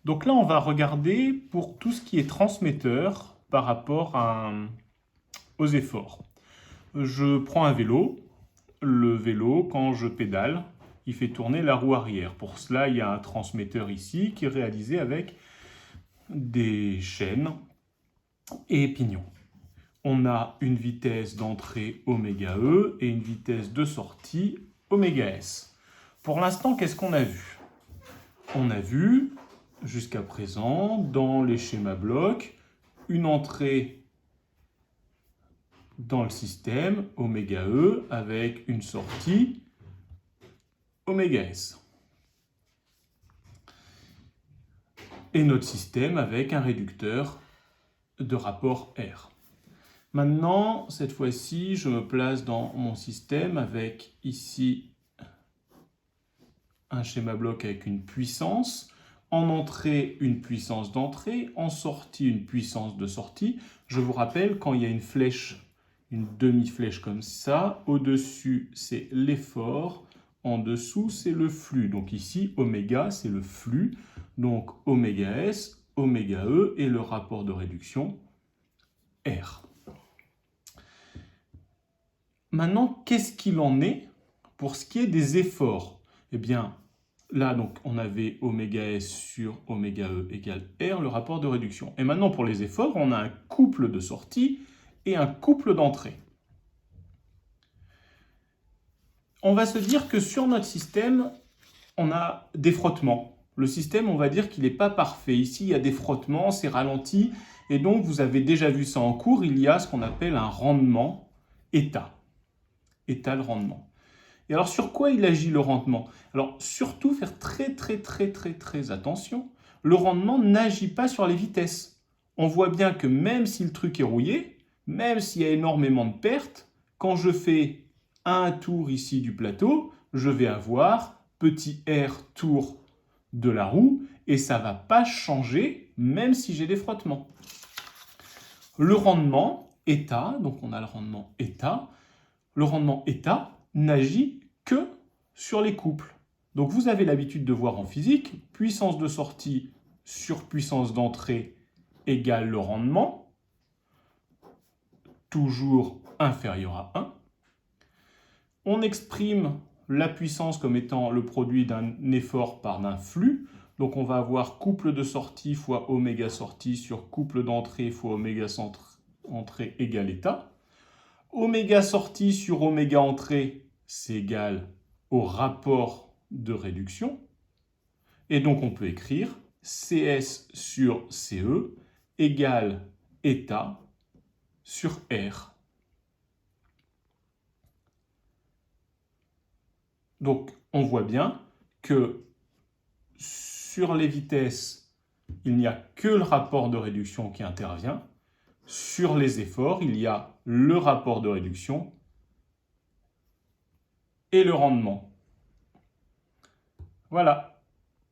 Donc là, on va regarder pour tout ce qui est transmetteur par rapport aux efforts. Je prends un vélo. Le vélo, quand je pédale, il fait tourner la roue arrière. Pour cela, il y a un transmetteur ici qui est réalisé avec des chaînes et pignons. On a une vitesse d'entrée ω et une vitesse de sortie ω/s. Pour l'instant, qu'est-ce qu'on a vu? On a vu, jusqu'à présent, dans les schémas blocs, une entrée dans le système ω/e avec une sortie ω/s. Et notre système avec un réducteur de rapport R. Maintenant, cette fois-ci, je me place dans mon système avec ici un schéma bloc avec une puissance. En entrée, une puissance d'entrée. En sortie, une puissance de sortie. Je vous rappelle, quand il y a une flèche, une demi-flèche comme ça, au-dessus, c'est l'effort. En dessous, c'est le flux. Donc ici, ω, c'est le flux. Donc ω/s, ω/e et le rapport de réduction, R. Maintenant, qu'est-ce qu'il en est pour ce qui est des efforts? Eh bien, là, donc, on avait ω/s sur ω/e égale R, le rapport de réduction. Et maintenant, pour les efforts, on a un couple de sortie et un couple d'entrée. On va se dire que sur notre système, on a des frottements. Le système, on va dire qu'il n'est pas parfait. Ici, il y a des frottements, c'est ralenti. Et donc, vous avez déjà vu ça en cours, il y a ce qu'on appelle un rendement état. État le rendement. Et alors, sur quoi il agit le rendement? Alors, surtout faire très attention. Le rendement n'agit pas sur les vitesses. On voit bien que même si le truc est rouillé, même s'il y a énormément de pertes, quand je fais un tour ici du plateau, je vais avoir petit r tour de la roue et ça ne va pas changer même si j'ai des frottements. Le rendement état, donc on a le rendement état, n'agit que sur les couples. Donc vous avez l'habitude de voir en physique, puissance de sortie sur puissance d'entrée égale le rendement, toujours inférieur à 1. On exprime la puissance comme étant le produit d'un effort par d'un flux. Donc on va avoir couple de sortie fois ω sortie sur couple d'entrée fois ω entrée égale état. Ω sortie sur ω entrée, c'est égal au rapport de réduction. Et donc on peut écrire CS sur CE égale état sur R. Donc on voit bien que sur les vitesses, il n'y a que le rapport de réduction qui intervient. Sur les efforts, il y a le rapport de réduction et le rendement. Voilà.